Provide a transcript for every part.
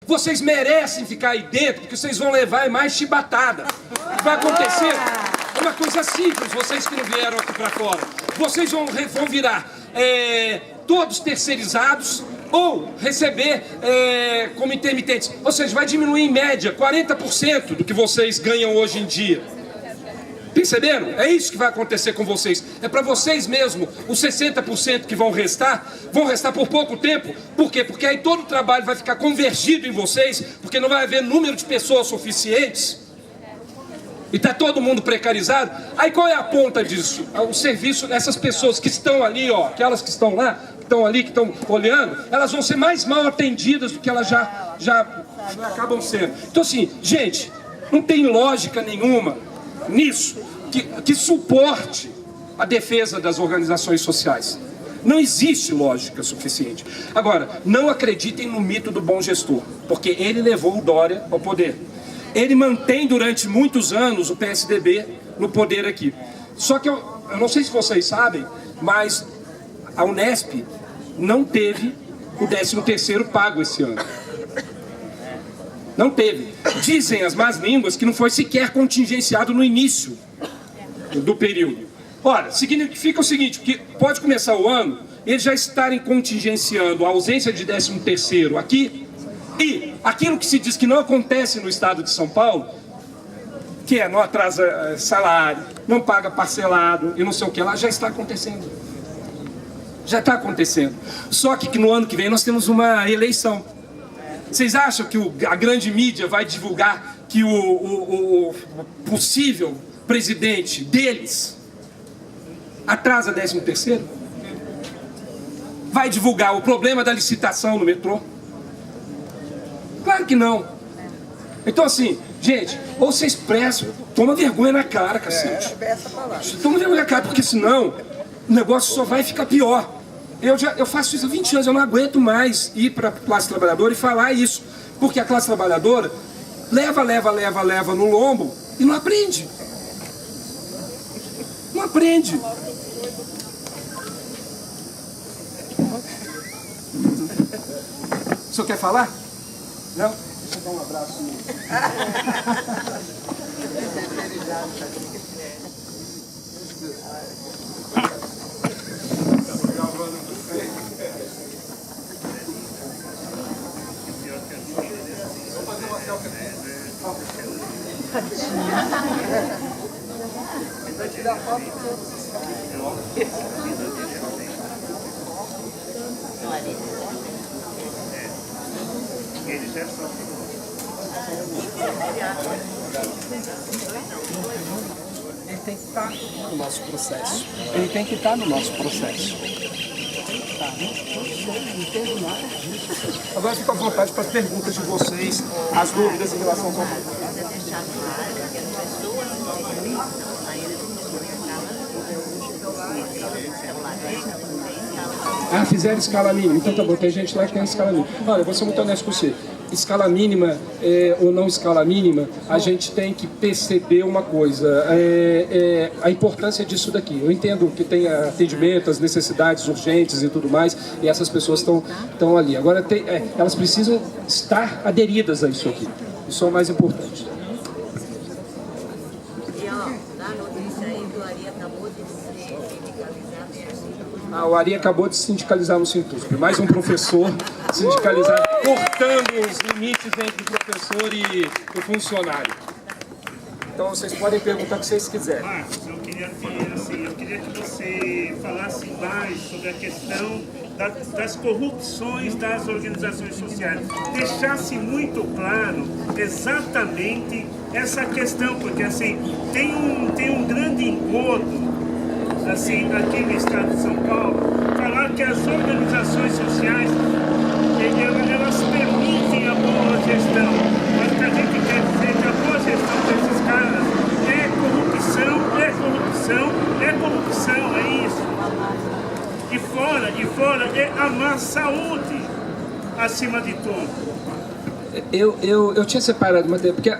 Vocês merecem ficar aí dentro, porque vocês vão levar mais chibatada. O que vai acontecer é uma coisa simples, vocês que não vieram aqui para fora. Vocês vão virar todos terceirizados ou receber como intermitentes. Ou seja, vai diminuir em média 40% do que vocês ganham hoje em dia. Perceberam? É isso que vai acontecer com vocês. É para vocês mesmo, os 60% que vão restar por pouco tempo. Por quê? Porque aí todo o trabalho vai ficar convergido em vocês, porque não vai haver número de pessoas suficientes. E está todo mundo precarizado. Aí qual é a ponta disso? O serviço, essas pessoas que estão ali, ó, aquelas que estão lá, que estão ali, que estão olhando, elas vão ser mais mal atendidas do que elas já acabam sendo. Então assim, gente, não tem lógica nenhuma nisso que suporte a defesa das organizações sociais. Não existe lógica suficiente. Agora, não acreditem no mito do bom gestor, porque ele levou o Dória ao poder. Ele mantém durante muitos anos o PSDB no poder aqui. Só que eu não sei se vocês sabem, mas a Unesp não teve o 13º pago esse ano. Não teve. Dizem as más línguas que não foi sequer contingenciado no início do período. Ora, significa o seguinte, que pode começar o ano, eles já estarem contingenciando a ausência de 13º aqui, e aquilo que se diz que não acontece no estado de São Paulo, que não atrasa salário, não paga parcelado e não sei o que lá, já está acontecendo. Já está acontecendo. Só que no ano que vem nós temos uma eleição. Vocês acham que a grande mídia vai divulgar que o possível presidente deles atrasa 13º? Vai divulgar o problema da licitação no metrô? Claro que não. Então assim, gente, ou vocês prestam, toma vergonha na cara, cacete. Toma vergonha na cara, porque senão o negócio só vai ficar pior. Eu faço isso há 20 anos, eu não aguento mais ir para a classe trabalhadora e falar isso. Porque a classe trabalhadora leva no lombo e não aprende. Não aprende. O senhor quer falar? Não? Deixa eu dar um abraço. Vai tirar foto do seu. Ele tem que estar no nosso processo. Ele tem que estar no nosso processo. Não entendo nada disso. Agora fico à vontade para as perguntas de vocês, as dúvidas em relação ao trabalho. Ah, fizeram escala mínima. Então tá bom, tem gente lá que tem escala mínima. Olha, eu vou ser muito honesto com você. Escala mínima ou não escala mínima, a gente tem que perceber uma coisa, a importância disso daqui. Eu entendo que tem atendimento, as necessidades urgentes e tudo mais, e essas pessoas estão ali. Agora, elas precisam estar aderidas a isso aqui. Isso é o mais importante. O Ari acabou de sindicalizar no Sintusp. Mais um professor sindicalizado, cortando os limites entre o professor e o funcionário. Então vocês podem perguntar o que vocês quiserem. Marcos, eu queria que você falasse mais sobre a questão das corrupções das organizações sociais. Deixasse muito claro exatamente essa questão, porque assim, tem um grande engodo assim, aqui no estado de São Paulo, falar que as organizações sociais elas permitem a boa gestão, mas que a gente quer dizer que a boa gestão desses caras é corrupção, é isso. E fora é a má saúde acima de tudo. Eu tinha separado, porque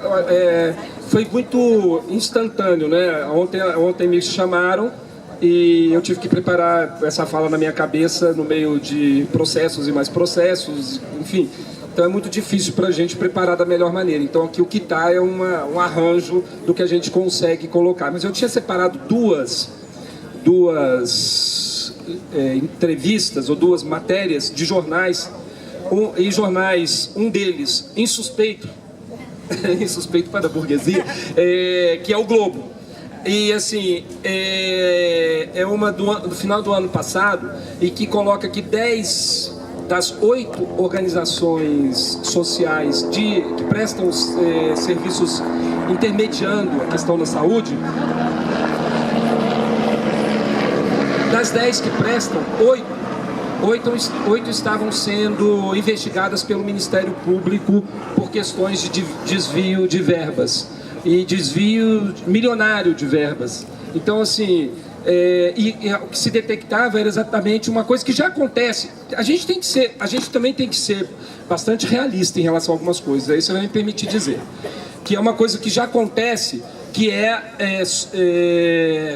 foi muito instantâneo, né? Ontem me chamaram e eu tive que preparar essa fala na minha cabeça no meio de processos e mais processos, enfim. Então é muito difícil para a gente preparar da melhor maneira. Então aqui o que está é um arranjo do que a gente consegue colocar. Mas eu tinha separado duas entrevistas ou duas matérias de jornais, um deles insuspeito, insuspeito para a burguesia, que é o Globo. E assim, é uma do final do ano passado, e que coloca que 10 das 8 organizações sociais que prestam serviços intermediando a questão da saúde, das 10 que prestam, 8 estavam sendo investigadas pelo Ministério Público por questões de desvio de verbas e desvio milionário de verbas. Então, assim, o que se detectava era exatamente uma coisa que já acontece. A gente também tem que ser bastante realista em relação a algumas coisas. Aí você vai me permitir dizer que é uma coisa que já acontece, que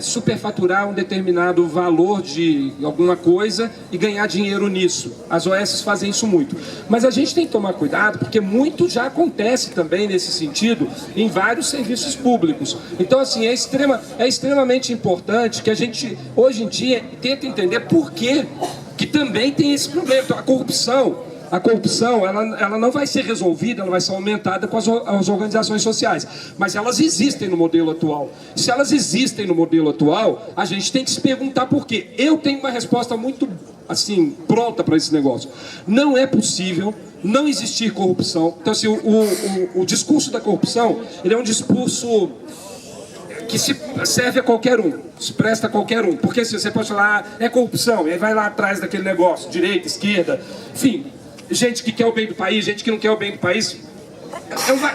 superfaturar um determinado valor de alguma coisa e ganhar dinheiro nisso. As OS fazem isso muito. Mas a gente tem que tomar cuidado, porque muito já acontece também nesse sentido em vários serviços públicos. Então, assim, é extremamente importante que a gente, hoje em dia, tente entender por que também tem esse problema. Então, a corrupção, ela não vai ser resolvida, ela vai ser aumentada com as organizações sociais. Mas elas existem no modelo atual. Se elas existem no modelo atual, a gente tem que se perguntar por quê. Eu tenho uma resposta muito, assim, pronta para esse negócio. Não é possível não existir corrupção. Então, assim, o discurso da corrupção, ele é um discurso que se serve a qualquer um, se presta a qualquer um. Porque assim, você pode falar, é corrupção, e aí vai lá atrás daquele negócio, direita, esquerda, enfim... Gente que quer o bem do país, gente que não quer o bem do país.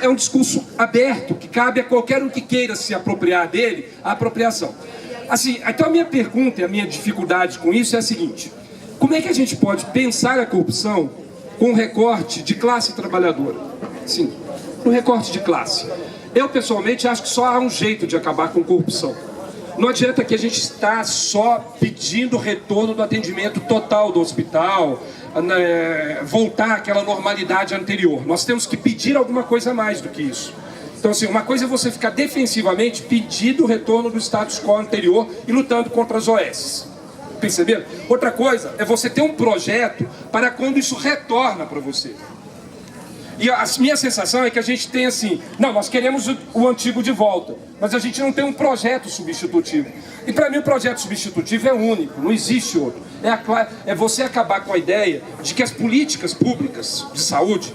É um discurso aberto, que cabe a qualquer um que queira se apropriar dele, a apropriação. Assim, então a minha pergunta e a minha dificuldade com isso é a seguinte: como é que a gente pode pensar a corrupção com um recorte de classe trabalhadora? Sim, um recorte de classe. Eu, pessoalmente, acho que só há um jeito de acabar com corrupção. Não adianta que a gente está só pedindo o retorno do atendimento total do hospital, voltar àquela normalidade anterior. Nós temos que pedir alguma coisa a mais do que isso. Então, assim, uma coisa é você ficar defensivamente pedindo o retorno do status quo anterior e lutando contra as OS. Perceberam? Outra coisa é você ter um projeto para quando isso retorna para você. E a minha sensação é que a gente tem assim, não, nós queremos o antigo de volta, mas a gente não tem um projeto substitutivo. E para mim o projeto substitutivo é único, não existe outro. É você acabar com a ideia de que as políticas públicas de saúde,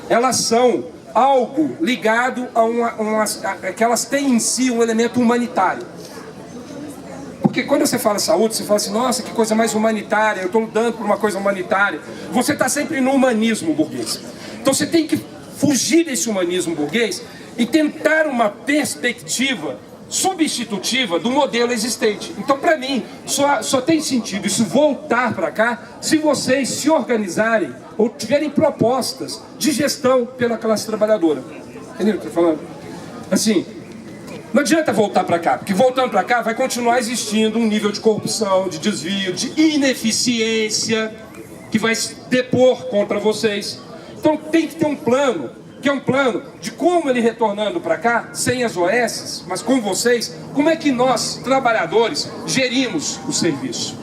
elas são algo ligado a que elas têm em si um elemento humanitário. Porque quando você fala saúde, você fala assim, nossa, que coisa mais humanitária, eu estou lutando por uma coisa humanitária. Você está sempre no humanismo burguês. Então você tem que fugir desse humanismo burguês e tentar uma perspectiva substitutiva do modelo existente. Então, para mim, só tem sentido isso voltar para cá se vocês se organizarem ou tiverem propostas de gestão pela classe trabalhadora. Entendeu o que eu estou falando? Assim, não adianta voltar para cá, porque voltando para cá vai continuar existindo um nível de corrupção, de desvio, de ineficiência que vai depor contra vocês. Então tem que ter um plano, que é um plano de como ele retornando para cá, sem as OS, mas com vocês, como é que nós, trabalhadores, gerimos o serviço.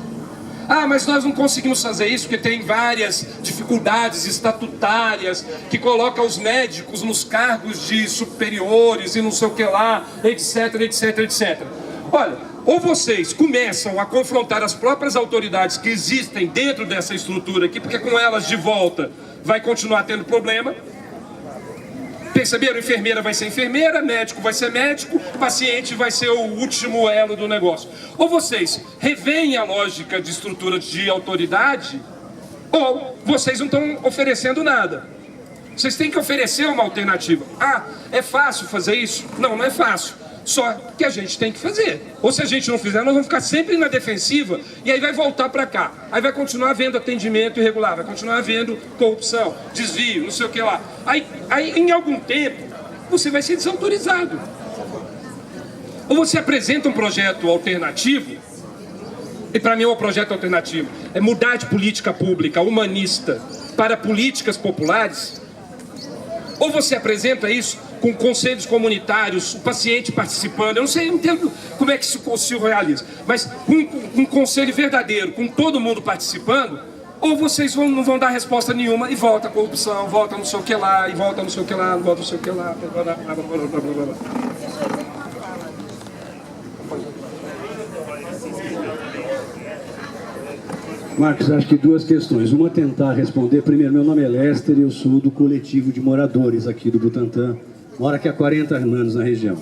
Ah, mas nós não conseguimos fazer isso porque tem várias dificuldades estatutárias que colocam os médicos nos cargos de superiores e não sei o que lá, etc, etc, etc. Olha, ou vocês começam a confrontar as próprias autoridades que existem dentro dessa estrutura aqui, porque com elas de volta vai continuar tendo problema. Perceberam? Enfermeira vai ser enfermeira, médico vai ser médico, paciente vai ser o último elo do negócio. Ou vocês reveem a lógica de estrutura de autoridade, ou vocês não estão oferecendo nada. Vocês têm que oferecer uma alternativa. Ah, é fácil fazer isso? Não, não é fácil. Só que a gente tem que fazer. Ou se a gente não fizer, nós vamos ficar sempre na defensiva e aí vai voltar para cá. Aí vai continuar havendo atendimento irregular, vai continuar havendo corrupção, desvio, não sei o que lá. Aí em algum tempo, você vai ser desautorizado. Ou você apresenta um projeto alternativo, e para mim o projeto alternativo é mudar de política pública humanista para políticas populares, Ou você apresenta isso com conselhos comunitários, o paciente participando, eu não sei, eu não entendo como é que isso se realiza, mas com um conselho verdadeiro, com todo mundo participando, ou vocês não vão dar resposta nenhuma e volta a corrupção, volta não sei o que lá, e volta não sei o que lá, volta não sei o que lá, blá, blá, blá, blá, blá, blá, blá. Marcos, acho que duas questões. Uma, tentar responder. Primeiro, meu nome é Lester e eu sou do coletivo de moradores aqui do Butantã. Moro aqui há 40 anos na região.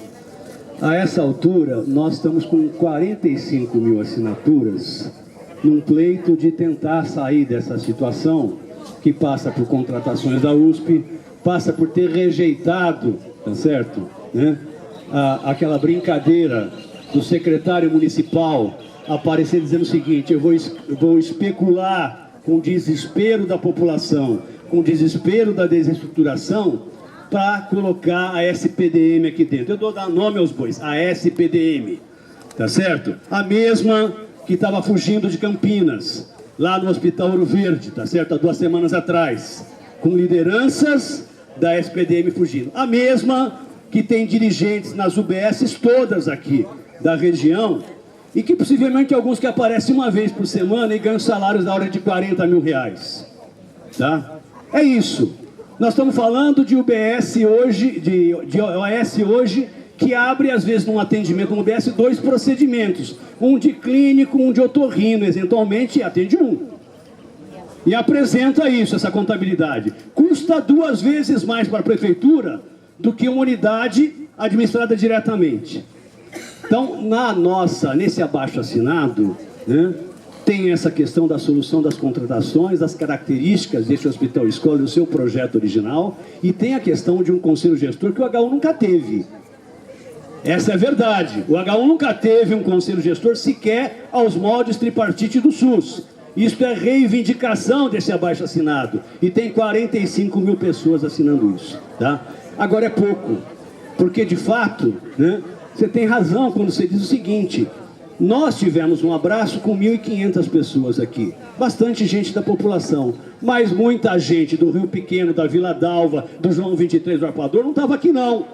A essa altura, nós estamos com 45 mil assinaturas num pleito de tentar sair dessa situação que passa por contratações da USP, passa por ter rejeitado, tá certo? Né? Aquela brincadeira do secretário municipal aparecer dizendo o seguinte: eu vou especular com o desespero da população, com o desespero da desestruturação, para colocar a SPDM aqui dentro. Eu dou dar nome aos bois, a SPDM, tá certo? A mesma que estava fugindo de Campinas, lá no Hospital Ouro Verde, tá certo? Há 2 semanas atrás, com lideranças da SPDM fugindo. A mesma que tem dirigentes nas UBSs todas aqui da região, e que possivelmente alguns que aparecem uma vez por semana e ganham salários da ordem de 40 mil reais. Tá? É isso. Nós estamos falando de UBS hoje, de OS hoje, que abre às vezes num atendimento no UBS 2 procedimentos. Um de clínico, um de otorrino, eventualmente atende um. E apresenta isso, essa contabilidade. Custa 2 vezes mais para a prefeitura do que uma unidade administrada diretamente. Então, nesse abaixo-assinado, né, tem essa questão da solução das contratações, das características desse hospital escola, do seu projeto original, e tem a questão de um conselho gestor que o HU nunca teve. Essa é a verdade. O HU nunca teve um conselho gestor sequer aos moldes tripartite do SUS. Isso é reivindicação desse abaixo-assinado. E tem 45 mil pessoas assinando isso. Tá? Agora é pouco, porque de fato, né, você tem razão quando você diz o seguinte: nós tivemos um abraço com 1.500 pessoas aqui, bastante gente da população, mas muita gente do Rio Pequeno, da Vila Dalva, do João 23 do Arpoador não estava aqui não,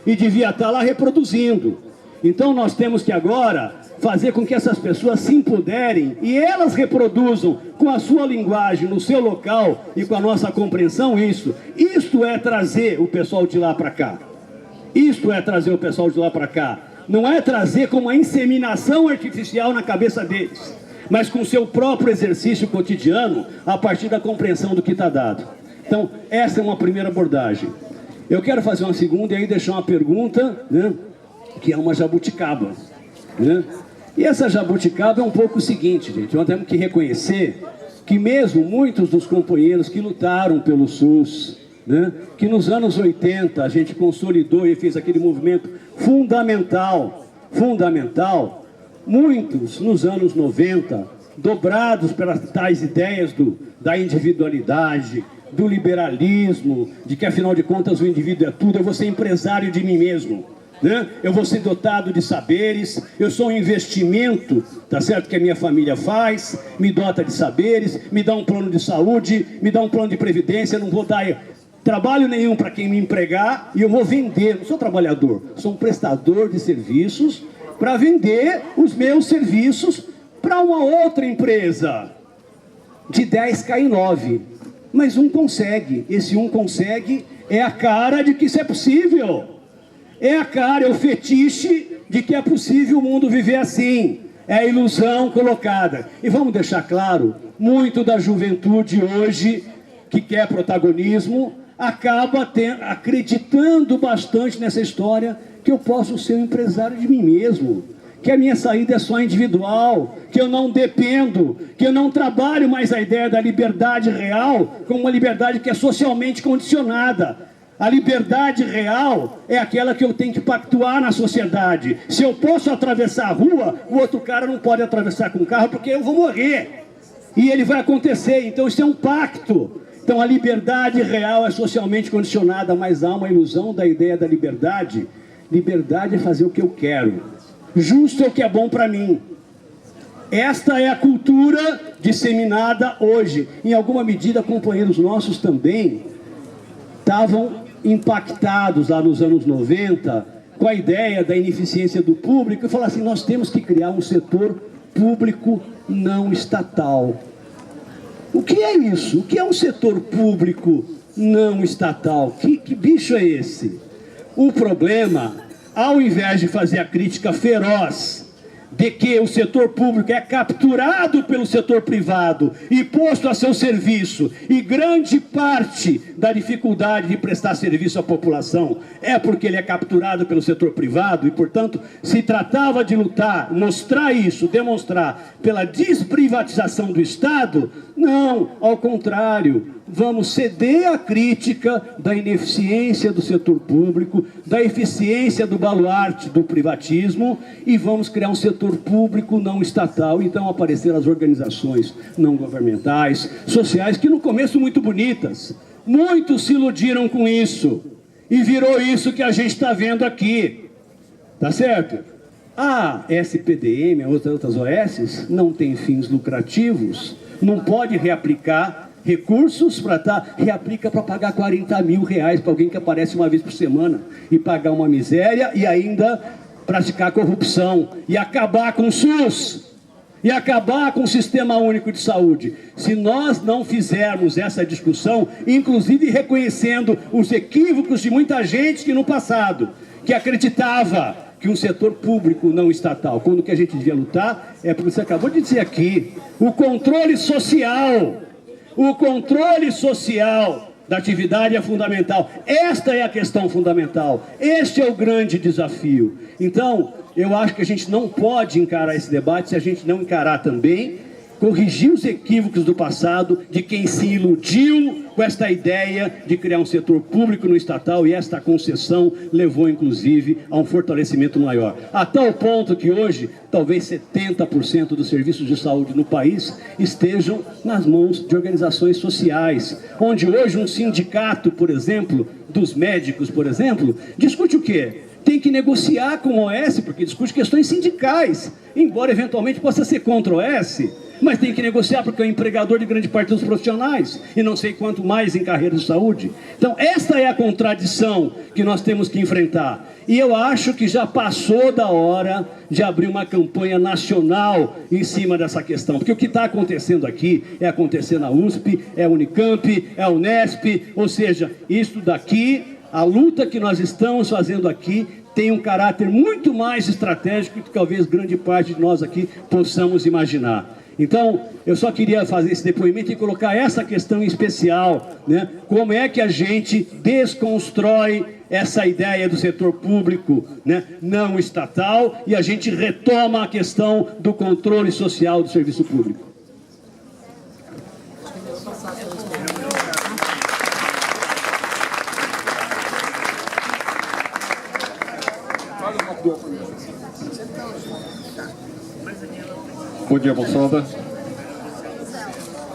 e devia estar lá reproduzindo. Então nós temos que agora fazer com que essas pessoas se empoderem e elas reproduzam com a sua linguagem, no seu local e com a nossa compreensão isso. Isto é trazer o pessoal de lá para cá. Isto é trazer o pessoal de lá para cá. Não é trazer como uma inseminação artificial na cabeça deles, mas com o seu próprio exercício cotidiano, a partir da compreensão do que está dado. Então, essa é uma primeira abordagem. Eu quero fazer uma segunda e aí deixar uma pergunta, né, que é uma jabuticaba. Né? E essa jabuticaba é um pouco o seguinte, gente: nós temos que reconhecer que mesmo muitos dos companheiros que lutaram pelo SUS, né, que nos anos 80 a gente consolidou e fez aquele movimento fundamental, muitos nos anos 90, dobrados pelas tais ideias da individualidade, do liberalismo, de que afinal de contas o indivíduo é tudo, eu vou ser empresário de mim mesmo, né? Eu vou ser dotado de saberes, eu sou um investimento, tá certo, que a minha família faz, me dota de saberes, me dá um plano de saúde, me dá um plano de previdência, não vou dar trabalho nenhum para quem me empregar e eu vou vender. Não sou trabalhador, sou um prestador de serviços para vender os meus serviços para uma outra empresa. De 10 cai em 9, mas um consegue. Esse um consegue é a cara de que isso é possível. É a cara, é o fetiche de que é possível o mundo viver assim. É a ilusão colocada. E vamos deixar claro, muito da juventude hoje que quer protagonismo acaba acreditando bastante nessa história que eu posso ser um empresário de mim mesmo, que a minha saída é só individual, que eu não dependo, que eu não trabalho mais a ideia da liberdade real como uma liberdade que é socialmente condicionada. A liberdade real é aquela que eu tenho que pactuar na sociedade. Se eu posso atravessar a rua, o outro cara não pode atravessar com o carro porque eu vou morrer. E ele vai acontecer, então isso é um pacto. Então a liberdade real é socialmente condicionada, mas há uma ilusão da ideia da liberdade. Liberdade é fazer o que eu quero. Justo é o que é bom para mim. Esta é a cultura disseminada hoje. Em alguma medida, companheiros nossos também estavam impactados lá nos anos 90 com a ideia da ineficiência do público e falaram assim, nós temos que criar um setor público não estatal. O que é isso? O que é um setor público não estatal? Que bicho é esse? O problema, ao invés de fazer a crítica feroz de que o setor público é capturado pelo setor privado e posto a seu serviço, e grande parte da dificuldade de prestar serviço à população é porque ele é capturado pelo setor privado, e portanto se tratava de lutar, mostrar isso, demonstrar pela desprivatização do Estado. Não, ao contrário, vamos ceder à crítica da ineficiência do setor público, da eficiência do baluarte do privatismo, e vamos criar um setor público não estatal. Então apareceram as organizações não governamentais, sociais, que no começo muito bonitas, muitos se iludiram com isso, e virou isso que a gente está vendo aqui, tá certo? A SPDM, outras OS, não tem fins lucrativos, não pode reaplicar recursos para reaplica para pagar 40 mil reais para alguém que aparece uma vez por semana e pagar uma miséria e ainda praticar corrupção e acabar com o SUS e acabar com o Sistema Único de Saúde. Se nós não fizermos essa discussão, inclusive reconhecendo os equívocos de muita gente que no passado, que acreditava que um setor público não estatal, quando o que a gente devia lutar é, porque você acabou de dizer aqui, o controle social da atividade é fundamental. Esta é a questão fundamental. Este é o grande desafio. Então, eu acho que a gente não pode encarar esse debate se a gente não encarar também, corrigir os equívocos do passado de quem se iludiu com esta ideia de criar um setor público no estatal, e esta concessão levou inclusive a um fortalecimento maior, a tal ponto que hoje talvez 70% dos serviços de saúde no país estejam nas mãos de organizações sociais, onde hoje um sindicato, por exemplo, dos médicos, por exemplo, discute o quê? Tem que negociar com o OS, porque discute questões sindicais, embora eventualmente possa ser contra o OS, mas tem que negociar porque é o empregador de grande parte dos profissionais, e não sei quanto mais em carreira de saúde. Então esta é a contradição que nós temos que enfrentar, e eu acho que já passou da hora de abrir uma campanha nacional em cima dessa questão, porque o que está acontecendo aqui é acontecer na USP, é a Unicamp, é a Unesp, ou seja, isso daqui, a luta que nós estamos fazendo aqui tem um caráter muito mais estratégico do que talvez grande parte de nós aqui possamos imaginar. Então, eu só queria fazer esse depoimento e colocar essa questão em especial, né? Como é que a gente desconstrói essa ideia do setor público, né, não estatal, e a gente retoma a questão do controle social do serviço público. Bom dia, moçada.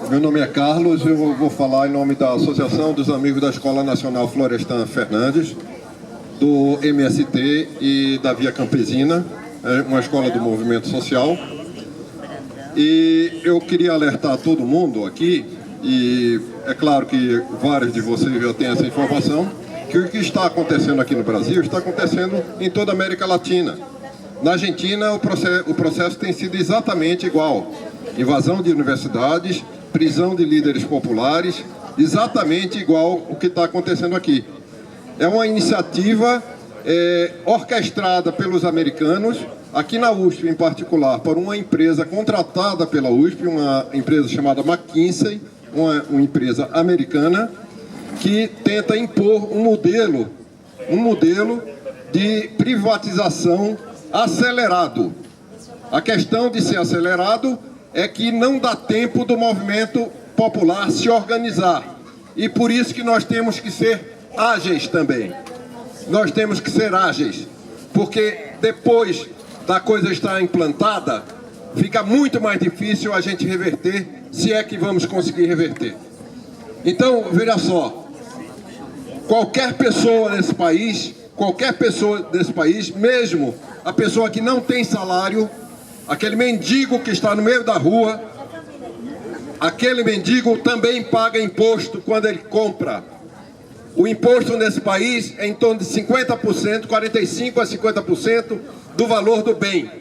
Meu nome é Carlos, eu vou falar em nome da Associação dos Amigos da Escola Nacional Florestan Fernandes, do MST e da Via Campesina, uma escola do movimento social. E eu queria alertar todo mundo aqui, e é claro que vários de vocês já têm essa informação, que o que está acontecendo aqui no Brasil está acontecendo em toda a América Latina. Na Argentina, o processo tem sido exatamente igual. Invasão de universidades, prisão de líderes populares, exatamente igual o que está acontecendo aqui. É uma iniciativa orquestrada pelos americanos, aqui na USP em particular, por uma empresa contratada pela USP, uma empresa chamada McKinsey, uma empresa americana, que tenta impor um modelo de privatização acelerado. A questão de ser acelerado é que não dá tempo do movimento popular se organizar. E por isso que nós temos que ser ágeis também. Nós temos que ser ágeis, porque depois da coisa estar implantada, fica muito mais difícil a gente reverter, se é que vamos conseguir reverter. Então, veja só, qualquer pessoa desse país, mesmo a pessoa que não tem salário, aquele mendigo que está no meio da rua, aquele mendigo também paga imposto quando ele compra O imposto nesse país é em torno de 50%, 45% a 50% do valor do bem.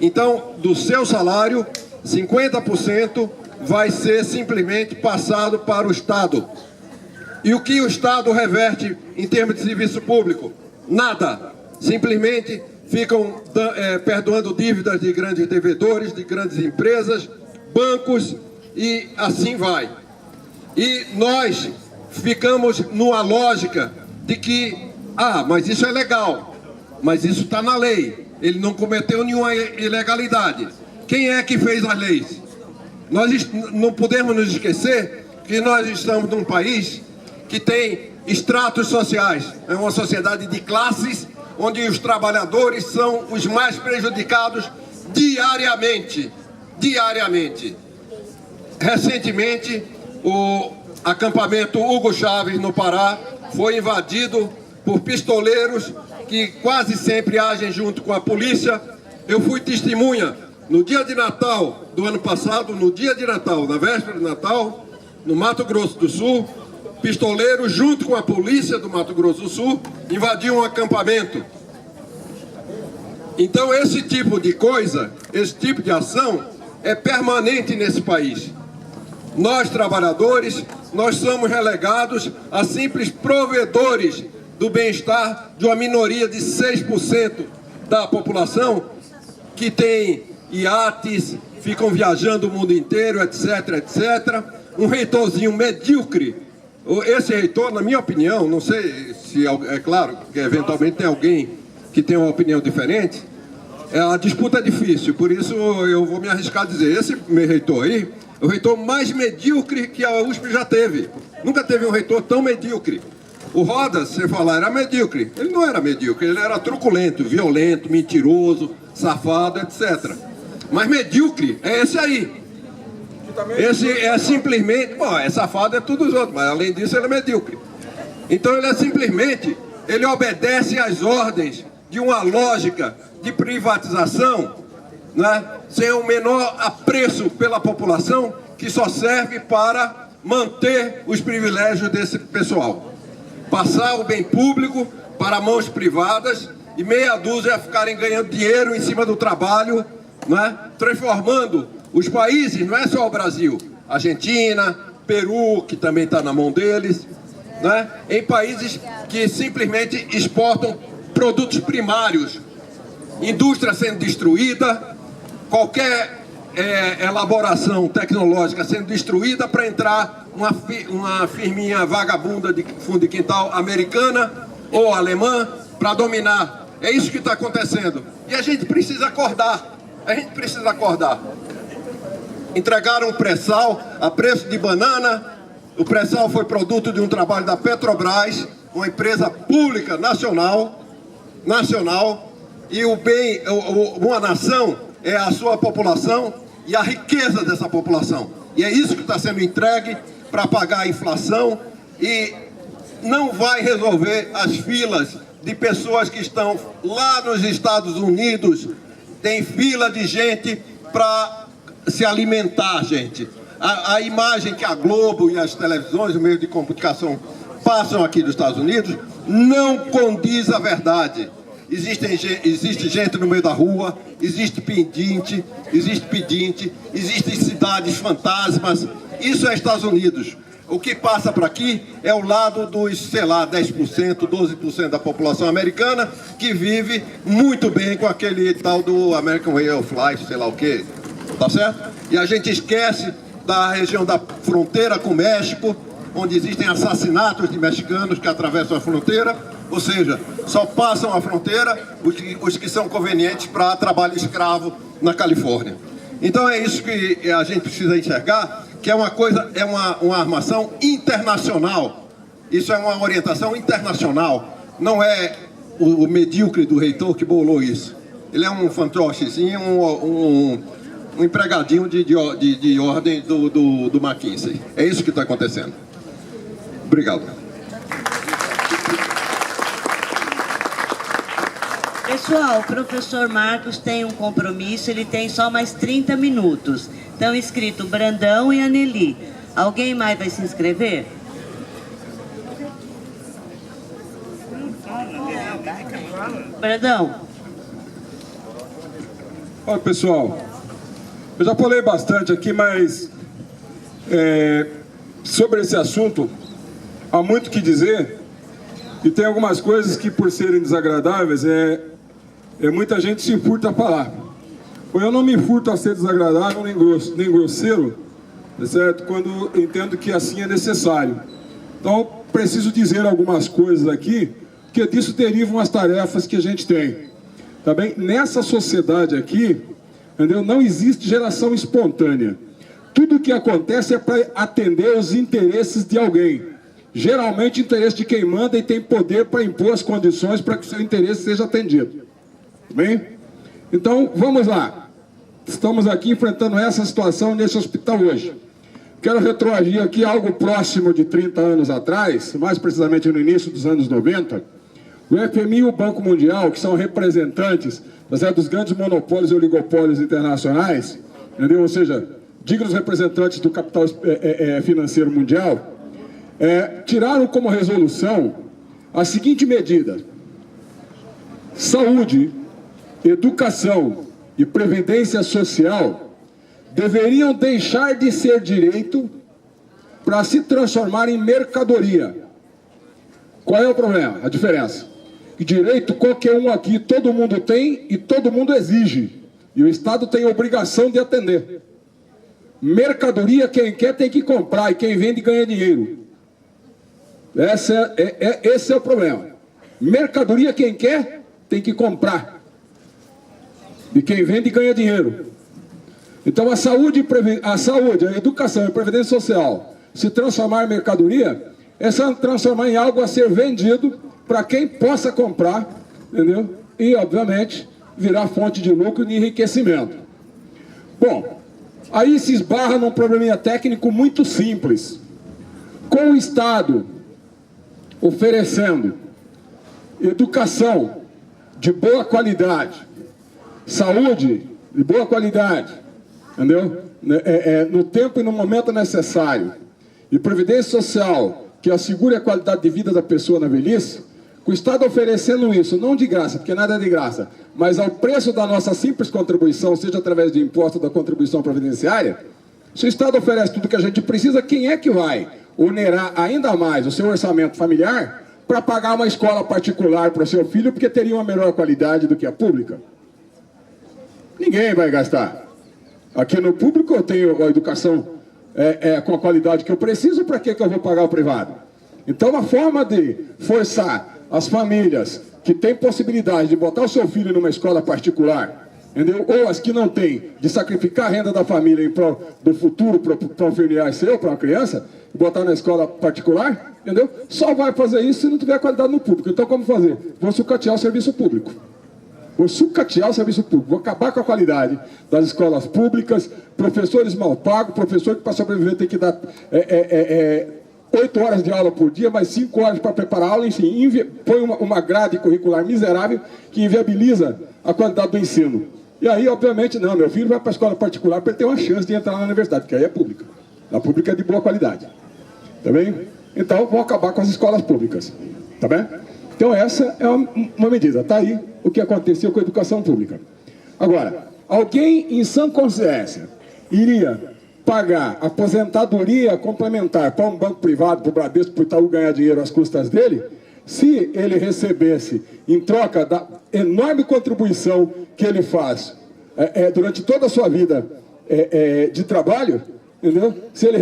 Então, do seu salário, 50% vai ser simplesmente passado para o Estado. E o que o Estado reverte em termos de serviço público? Nada. Simplesmente ficam perdoando dívidas de grandes devedores, de grandes empresas, bancos e assim vai. E nós ficamos numa lógica de que, mas isso é legal, mas isso está na lei, ele não cometeu nenhuma ilegalidade. Quem é que fez as leis? Nós não podemos nos esquecer que nós estamos num país que tem estratos sociais, é uma sociedade de classes, onde os trabalhadores são os mais prejudicados diariamente. Recentemente, o acampamento Hugo Chávez, no Pará, foi invadido por pistoleiros que quase sempre agem junto com a polícia. Eu fui testemunha no dia de Natal do ano passado, no dia de Natal, na véspera de Natal, no Mato Grosso do Sul, pistoleiros junto com a polícia do Mato Grosso do Sul invadiam um acampamento. Então esse tipo de coisa, esse tipo de ação é permanente nesse país. Nós, trabalhadores, nós somos relegados a simples provedores do bem-estar de uma minoria de 6% da população que tem iates, ficam viajando o mundo inteiro, etc, etc. Um reitorzinho medíocre. Esse reitor, na minha opinião, não sei se é claro que eventualmente tem alguém que tem uma opinião diferente, a disputa é difícil, por isso eu vou me arriscar a dizer, esse meu reitor aí, é o reitor mais medíocre que a USP já teve. Nunca teve um reitor tão medíocre. O Rodas, você falar, era medíocre. Ele não era medíocre, ele era truculento, violento, mentiroso, safado, etc. Mas medíocre é esse aí. Esse é simplesmente, é safado, é tudo os outros, mas além disso ele é medíocre. Então ele é simplesmente, ele obedece às ordens de uma lógica de privatização, né, sem o menor apreço pela população, que só serve para manter os privilégios desse pessoal. Passar o bem público para mãos privadas e meia dúzia ficarem ganhando dinheiro em cima do trabalho, né, transformando os países, não é só o Brasil, Argentina, Peru, que também está na mão deles, né, em países que simplesmente exportam produtos primários, indústria sendo destruída, qualquer elaboração tecnológica sendo destruída para entrar uma firminha vagabunda de fundo de quintal americana ou alemã para dominar. É isso que está acontecendo. E a gente precisa acordar. Entregaram o pré-sal a preço de banana. O pré-sal foi produto de um trabalho da Petrobras, uma empresa pública nacional, e uma nação é a sua população e a riqueza dessa população. E é isso que está sendo entregue para pagar a inflação e não vai resolver as filas de pessoas que estão lá nos Estados Unidos. Tem fila de gente para se alimentar, gente. A imagem que a Globo e as televisões, os meios de comunicação passam aqui dos Estados Unidos não condiz à verdade. Existe gente no meio da rua, existe pedinte, existem cidades fantasmas. Isso é Estados Unidos. O que passa por aqui é o lado dos, sei lá, 10%, 12% da população americana que vive muito bem com aquele tal do American Way of Life, sei lá o quê, tá certo? E a gente esquece da região da fronteira com o México, onde existem assassinatos de mexicanos que atravessam a fronteira, ou seja, só passam a fronteira os que são convenientes para trabalho escravo na Califórnia. Então é isso que a gente precisa enxergar, que é uma coisa, é uma armação internacional. Isso é uma orientação internacional. Não é o medíocre do reitor que bolou isso. Ele é um fantochezinho, um empregadinho de ordem do McKinsey. É isso que está acontecendo. Obrigado. Pessoal, o professor Marcos tem um compromisso, ele tem só mais 30 minutos. Estão inscritos Brandão e Aneli. Alguém mais vai se inscrever? Bradão. Olha, pessoal, eu já falei bastante aqui, mas sobre esse assunto há muito o que dizer, e tem algumas coisas que, por serem desagradáveis, muita gente se furta a falar. Eu não me furto a ser desagradável nem grosseiro, tá certo? Quando entendo que assim é necessário. Então, preciso dizer algumas coisas aqui, porque disso derivam as tarefas que a gente tem. Tá bem? Nessa sociedade aqui, entendeu? Não existe geração espontânea. Tudo o que acontece é para atender os interesses de alguém. Geralmente, interesse de quem manda e tem poder para impor as condições para que o seu interesse seja atendido. Tá bem? Então, vamos lá. Estamos aqui enfrentando essa situação nesse hospital hoje. Quero retroagir aqui algo próximo de 30 anos atrás, mais precisamente no início dos anos 90. O FMI e o Banco Mundial, que são representantes dos grandes monopólios e oligopólios internacionais, entendeu? Ou seja, dignos representantes do capital financeiro mundial, tiraram como resolução a seguinte medida: saúde, educação e previdência social deveriam deixar de ser direito para se transformar em mercadoria. Qual é o problema? A diferença. Que direito qualquer um aqui, todo mundo tem e todo mundo exige. E o Estado tem a obrigação de atender. Mercadoria, quem quer tem que comprar e quem vende ganha dinheiro. Esse é o problema. Mercadoria, quem quer tem que comprar. E quem vende ganha dinheiro. Então a saúde, a educação e a previdência social se transformar em mercadoria é só transformar em algo a ser vendido para quem possa comprar, entendeu? E, obviamente, virar fonte de lucro e enriquecimento. Bom, aí se esbarra num probleminha técnico muito simples. Com o Estado oferecendo educação de boa qualidade, saúde de boa qualidade, entendeu? No tempo e no momento necessário, e previdência social que assegure a qualidade de vida da pessoa na velhice, com o Estado oferecendo isso, não de graça, porque nada é de graça, mas ao preço da nossa simples contribuição, seja através de imposto da contribuição previdenciária. Se o Estado oferece tudo que a gente precisa, quem é que vai onerar ainda mais o seu orçamento familiar para pagar uma escola particular para o seu filho, porque teria uma melhor qualidade do que a pública? Ninguém vai gastar. Aqui no público eu tenho a educação com a qualidade que eu preciso, para que eu vou pagar o privado? Então a forma de forçar as famílias que têm possibilidade de botar o seu filho numa escola particular, entendeu? Ou as que não têm, de sacrificar a renda da família em prol do futuro para um familiar seu, para uma criança, e botar na escola particular, entendeu? Só vai fazer isso se não tiver qualidade no público. Então como fazer? Vou sucatear o serviço público. Vou sucatear o serviço público, vou acabar com a qualidade das escolas públicas, professores mal pagos, professor que para sobreviver tem que dar 8 horas de aula por dia, mais 5 horas para preparar a aula, enfim, põe uma grade curricular miserável que inviabiliza a qualidade do ensino. E aí, obviamente, não, meu filho vai para a escola particular para ele ter uma chance de entrar na universidade, porque aí é pública. A pública é de boa qualidade. Tá bem? Então, vou acabar com as escolas públicas. Tá bem? Então essa é uma medida, está aí o que aconteceu com a educação pública. Agora, alguém em sã consciência iria pagar aposentadoria complementar para um banco privado, para o Bradesco, para o Itaú ganhar dinheiro às custas dele, se ele recebesse, em troca da enorme contribuição que ele faz durante toda a sua vida de trabalho, entendeu? Se ele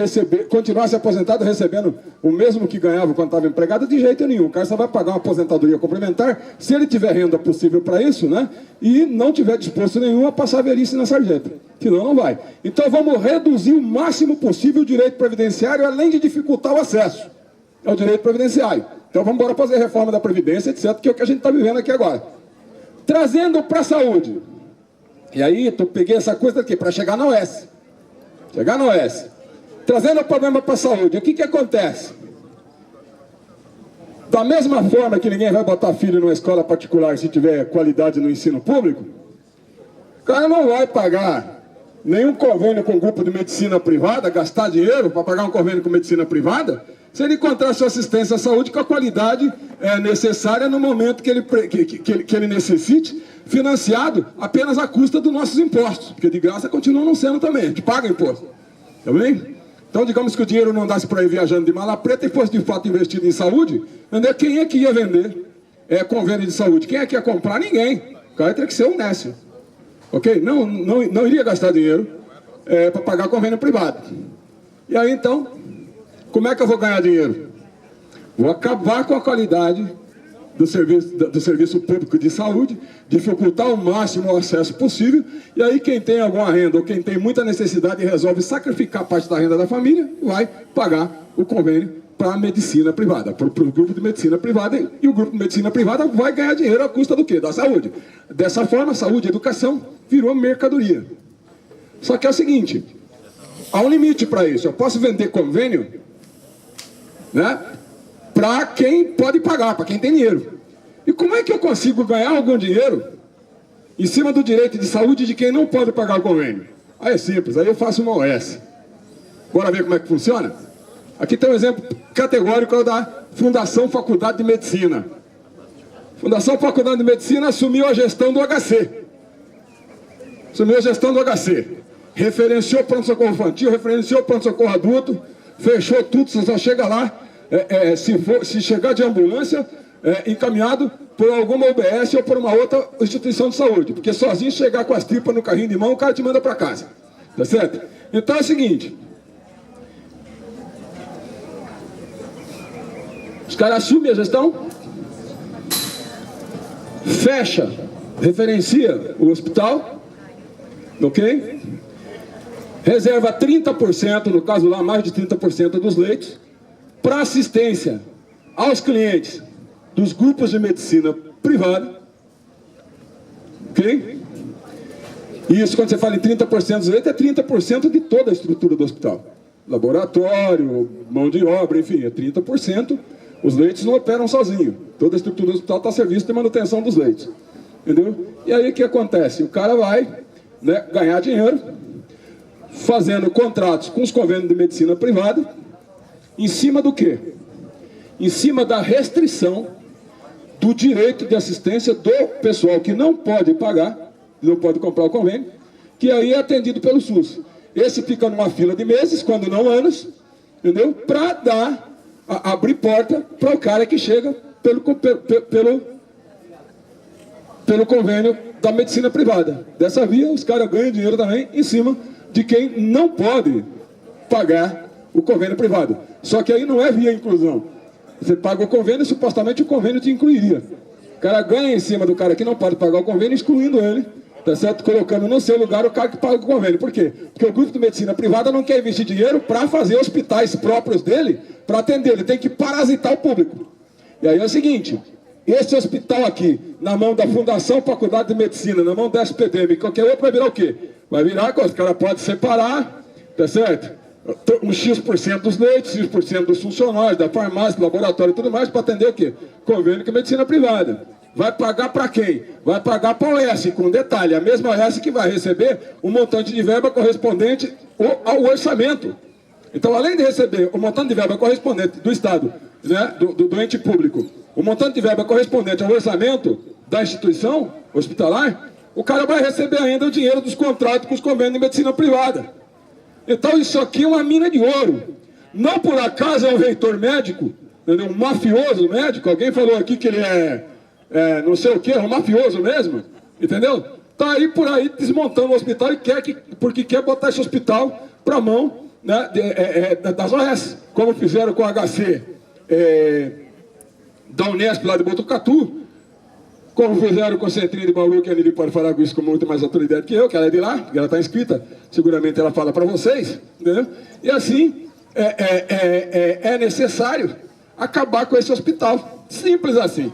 continuasse aposentado recebendo o mesmo que ganhava quando estava empregado, de jeito nenhum. O cara só vai pagar uma aposentadoria complementar se ele tiver renda possível para isso, né? E não tiver disposto nenhum a passar velhice na sarjeta. Senão não vai. Então vamos reduzir o máximo possível o direito previdenciário, além de dificultar o acesso ao direito previdenciário. Então vamos embora fazer a reforma da Previdência, etc., que é o que a gente está vivendo aqui agora. Trazendo para a saúde. E aí, eu peguei essa coisa aqui para chegar na OS. Chegar no OS, trazendo o problema para a saúde, o que acontece? Da mesma forma que ninguém vai botar filho numa escola particular se tiver qualidade no ensino público, o cara não vai pagar nenhum convênio com grupo de medicina privada, gastar dinheiro para pagar um convênio com medicina privada, se ele encontrar sua assistência à saúde com a qualidade necessária no momento que ele necessite, financiado apenas à custa dos nossos impostos, porque de graça continuam não sendo também, a gente paga imposto, tá bem? Então, digamos que o dinheiro não andasse por aí viajando de mala preta e fosse de fato investido em saúde, entendeu? Quem é que ia vender convênio de saúde? Quem é que ia comprar? Ninguém. O cara teria que ser honesto. Ok? Não iria gastar dinheiro para pagar convênio privado. E aí, então, como é que eu vou ganhar dinheiro? Vou acabar com a qualidade do serviço público de saúde, dificultar ao máximo o acesso possível, e aí quem tem alguma renda ou quem tem muita necessidade e resolve sacrificar parte da renda da família, vai pagar o convênio para a medicina privada, para o grupo de medicina privada, e o grupo de medicina privada vai ganhar dinheiro à custa do quê? Da saúde. Dessa forma, saúde e educação virou mercadoria. Só que é o seguinte, há um limite para isso. Eu posso vender convênio, né, para quem pode pagar, para quem tem dinheiro. E como é que eu consigo ganhar algum dinheiro em cima do direito de saúde de quem não pode pagar o convênio? Aí é simples, aí eu faço uma OS. Bora ver como é que funciona? Aqui tem um exemplo categórico da Fundação Faculdade de Medicina. Fundação Faculdade de Medicina assumiu a gestão do HC. Assumiu a gestão do HC. Referenciou pronto-socorro infantil, referenciou pronto-socorro adulto, fechou tudo, você só chega lá, se chegar de ambulância, encaminhado por alguma UBS ou por uma outra instituição de saúde. Porque sozinho chegar com as tripas no carrinho de mão, o cara te manda para casa. Tá certo? Então é o seguinte... Os caras assumem a gestão, fecha, referencia o hospital, ok? Reserva 30%, no caso lá mais de 30% dos leitos, para assistência aos clientes dos grupos de medicina privada, ok? E isso, quando você fala em 30% dos leitos, é 30% de toda a estrutura do hospital. Laboratório, mão de obra, enfim, é 30%. Os leitos não operam sozinhos. Toda a estrutura do hospital está a serviço de manutenção dos leitos. Entendeu? E aí o que acontece? O cara vai, né, ganhar dinheiro fazendo contratos com os convênios de medicina privada em cima do quê? Em cima da restrição do direito de assistência do pessoal que não pode pagar, não pode comprar o convênio, que aí é atendido pelo SUS. Esse fica numa fila de meses, quando não anos, entendeu? Para abrir porta para o cara que chega pelo convênio da medicina privada. Dessa via, os caras ganham dinheiro também em cima de quem não pode pagar o convênio privado. Só que aí não é via inclusão. Você paga o convênio, supostamente o convênio te incluiria. O cara ganha em cima do cara que não pode pagar o convênio, excluindo ele, tá certo? Colocando no seu lugar o cara que paga o convênio. Por quê? Porque o grupo de medicina privada não quer investir dinheiro para fazer hospitais próprios dele, para atender. Ele tem que parasitar o público. E aí é o seguinte, esse hospital aqui, na mão da Fundação Faculdade de Medicina, na mão da SPDM, qualquer outro vai virar o quê? Vai virar, o cara pode separar, tá certo? Um X% dos leitos, X% dos funcionários, da farmácia, do laboratório e tudo mais, para atender o quê? Convênio com a medicina privada. Vai pagar para quem? Vai pagar para a OS, com detalhe, a mesma OS que vai receber um montante de verba correspondente ao orçamento. Então, além de receber o montante de verba correspondente do Estado, né, do ente público, o montante de verba correspondente ao orçamento da instituição hospitalar, o cara vai receber ainda o dinheiro dos contratos com os convênios de medicina privada. Então, isso aqui é uma mina de ouro. Não por acaso é um reitor médico, entendeu? Um mafioso médico, alguém falou aqui que ele não sei o que, é um mafioso mesmo, entendeu? Tá aí por aí desmontando o hospital e porque quer botar esse hospital para a mão, né, das OS, como fizeram com o HC da Unesp lá de Botucatu, como fizeram com o Centrinho de Bauru, que a Nili pode falar com isso com muito mais autoridade que eu, que ela é de lá, que ela está inscrita, seguramente ela fala para vocês, entendeu? E assim, é necessário acabar com esse hospital, simples assim.